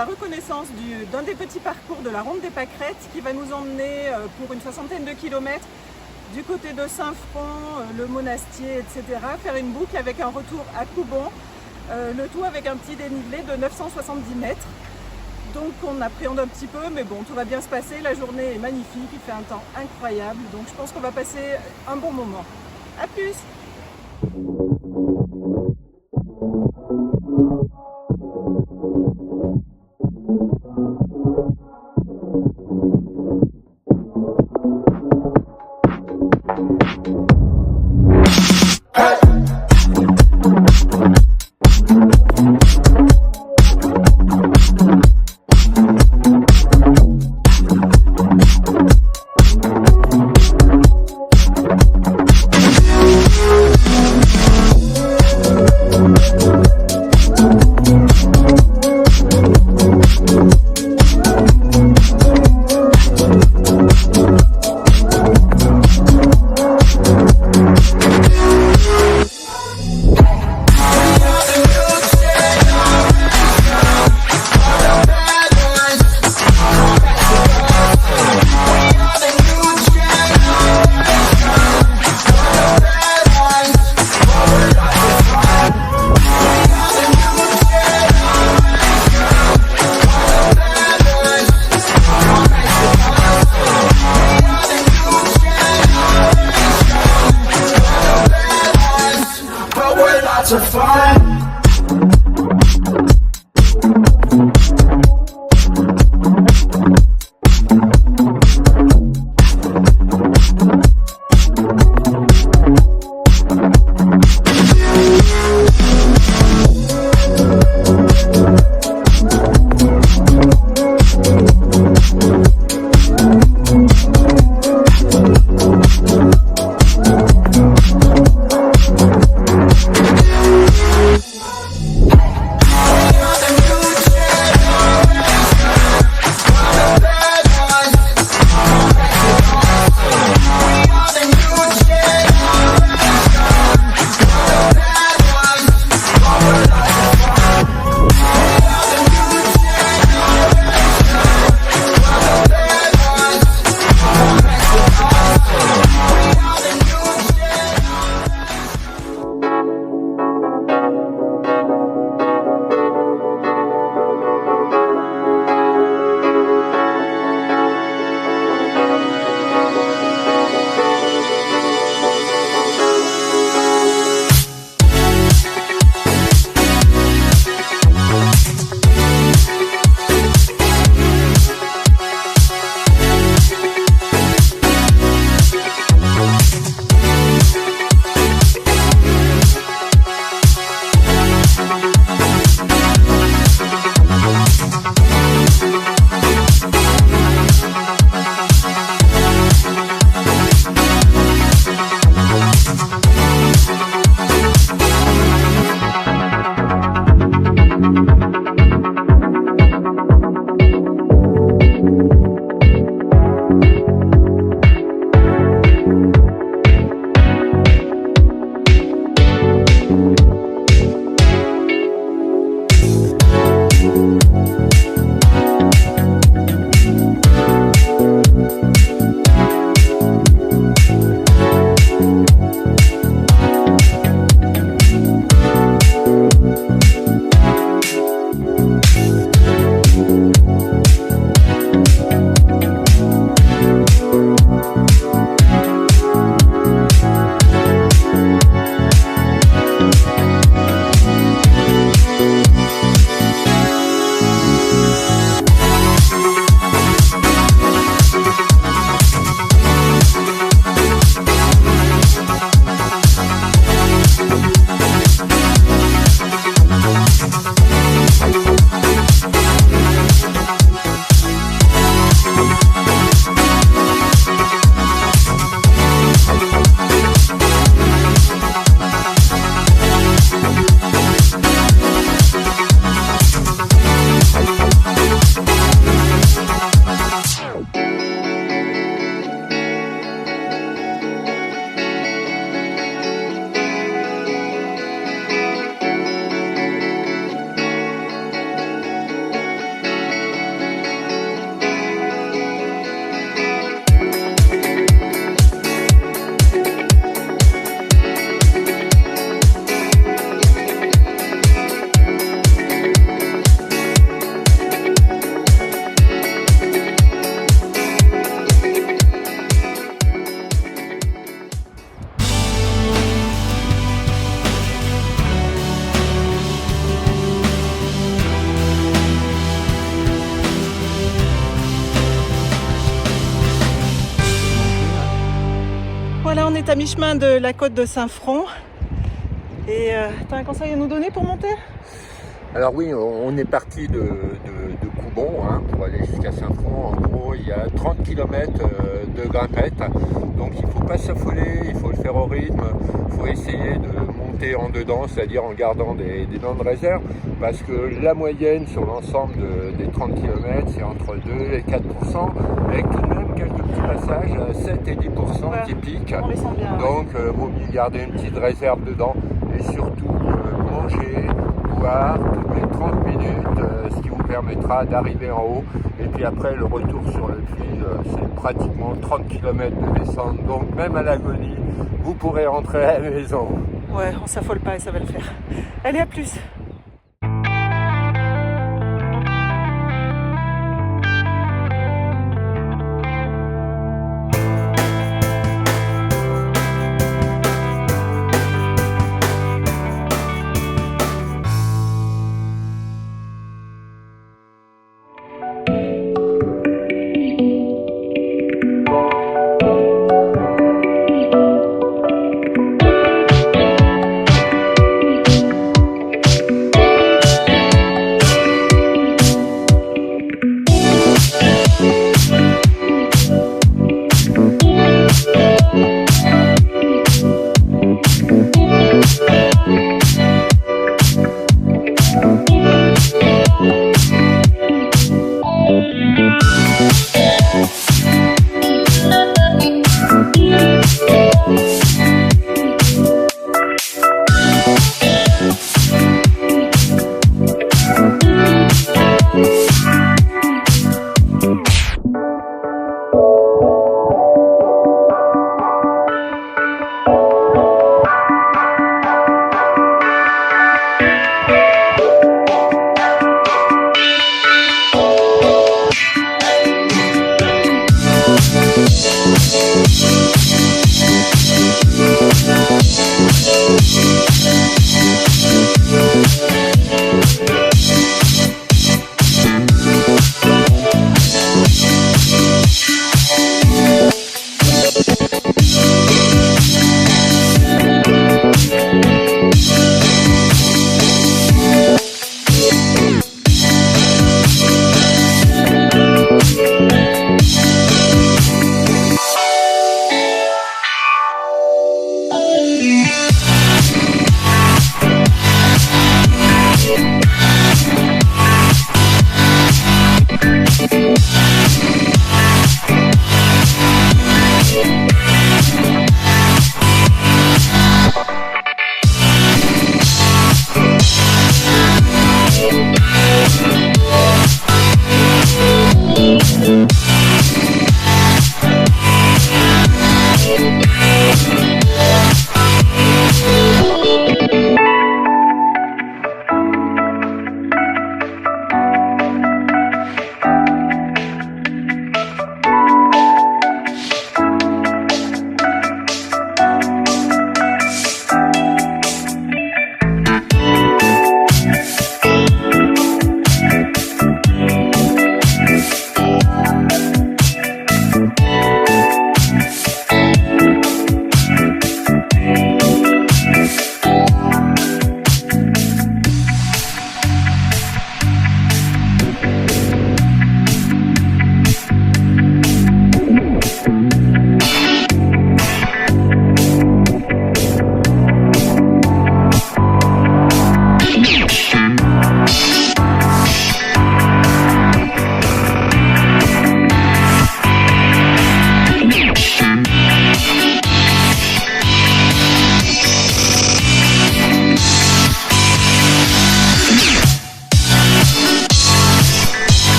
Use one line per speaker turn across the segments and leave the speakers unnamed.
la reconnaissance d'un des petits parcours de la Ronde des Pâquerettes qui va nous emmener pour une 60aine de kilomètres du côté de Saint-Front, le Monastier, etc. Faire une boucle avec un retour à Coubon, le tout avec un petit dénivelé de 970 mètres. Donc on appréhende un petit peu, mais bon, tout va bien se passer. La journée est magnifique, il fait un temps incroyable. Donc je pense qu'on va passer un bon moment. A plus!
To find
à mi-chemin de la côte de Saint-Front. Et tu as un conseil à nous donner pour monter?
Alors oui, on est parti de Coubon pour aller jusqu'à Saint-Front. En gros, il y a 30 km de grimpette. Donc il ne faut pas s'affoler, il faut le faire au rythme. Il faut essayer de monter en dedans, c'est-à-dire en gardant des dents de réserve. Parce que la moyenne sur l'ensemble des 30 km, c'est entre 2 et 4%, avec tout de même quelques petits passages à 7 et 10% typiques.
On les sent bien.
Donc vaut mieux garder une petite réserve dedans et surtout manger, boire toutes les 30 minutes, ce qui vous permettra d'arriver en haut. Et puis après, le retour sur le puits, c'est pratiquement 30 km de descente. Donc même à l'agonie, vous pourrez rentrer à la maison.
Ouais, on s'affole pas et ça va le faire. Allez, à plus!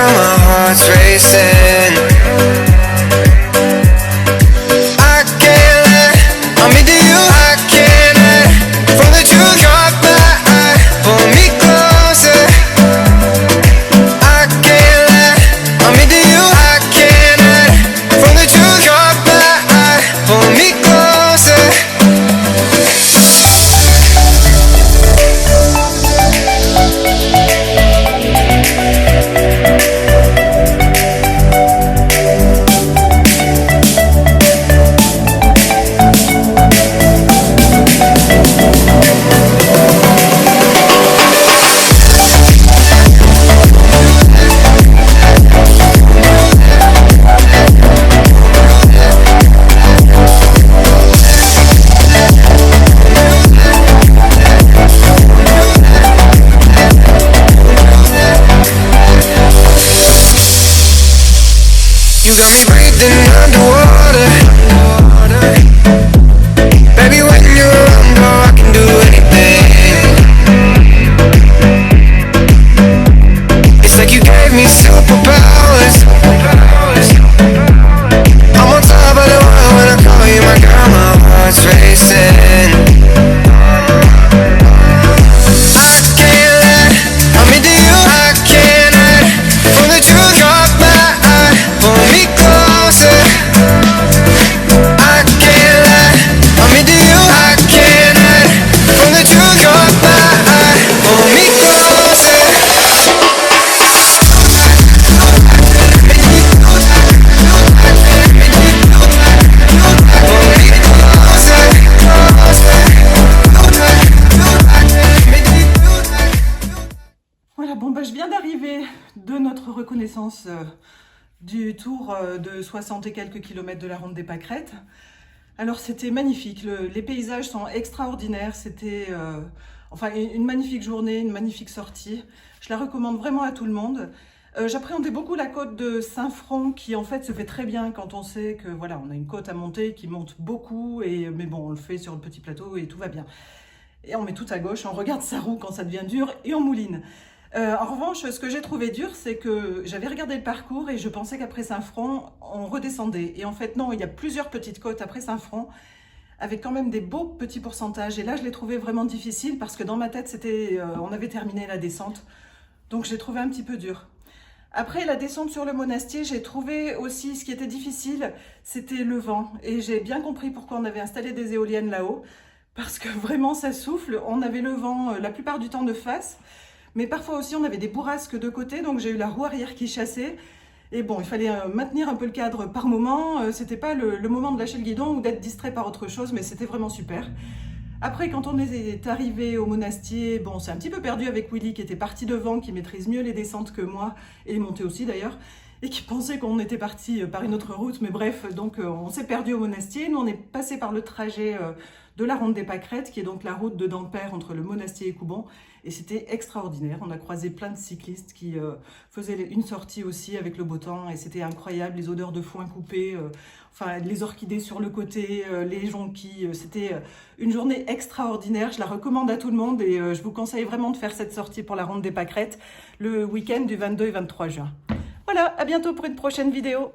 girl, my heart's racing. I can't let, I'm into you. I can't let, from the truth you're back, pull me closer. I can't let, I'm into you. I can't let, from the truth you're back, pull me closer. You got me breathing underwater. Baby, when you're around, girl, I can do anything. It's like you gave me superpowers. I'm on top of the world when I call you my girl, my heart's racing. I can't let, I'm into you. I can't let, from the truth you're back, pull me closer. I can't let, I'm into you. I can't let, from the truth you're back, pull me closer.
Voilà, bon bah je viens d'arriver de notre reconnaissance du tour de 60 et quelques kilomètres de la Ronde des Pâquerettes. Alors c'était magnifique, les paysages sont extraordinaires, c'était enfin une magnifique journée, une magnifique sortie. Je la recommande vraiment à tout le monde. J'appréhendais beaucoup la côte de Saint-Front qui en fait se fait très bien quand on sait que voilà, on a une côte à monter qui monte beaucoup, mais bon on le fait sur le petit plateau et tout va bien. Et on met tout à gauche, on regarde sa roue quand ça devient dur et on mouline. En revanche, ce que j'ai trouvé dur, c'est que j'avais regardé le parcours et je pensais qu'après Saint-Front, on redescendait. Et en fait, non, il y a plusieurs petites côtes après Saint-Front, avec quand même des beaux petits pourcentages. Et là, je l'ai trouvé vraiment difficile parce que dans ma tête, on avait terminé la descente. Donc, je l'ai trouvé un petit peu dur. Après la descente sur le Monastier, j'ai trouvé aussi ce qui était difficile, c'était le vent. Et j'ai bien compris pourquoi on avait installé des éoliennes là-haut. Parce que vraiment, ça souffle. On avait le vent la plupart du temps de face. Mais parfois aussi, on avait des bourrasques de côté, donc j'ai eu la roue arrière qui chassait. Et bon, il fallait maintenir un peu le cadre par moment. C'était pas le moment de lâcher le guidon ou d'être distrait par autre chose, mais c'était vraiment super. Après, quand on est arrivé au Monastier, bon, c'est un petit peu perdu avec Willy qui était parti devant, qui maîtrise mieux les descentes que moi, et les montées aussi d'ailleurs, et qui pensait qu'on était parti par une autre route. Mais bref, donc on s'est perdu au Monastier. Nous, on est passé par le trajet de la Ronde des Pâquerettes, qui est donc la route de Dampert entre le Monastier et Coubon. Et c'était extraordinaire. On a croisé plein de cyclistes qui faisaient une sortie aussi avec le beau temps. Et c'était incroyable, les odeurs de foin coupé, enfin les orchidées sur le côté, les jonquilles. C'était une journée extraordinaire. Je la recommande à tout le monde et je vous conseille vraiment de faire cette sortie pour la Ronde des Pâquerettes le week-end du 22 et 23 juin. Voilà, à bientôt pour une prochaine vidéo.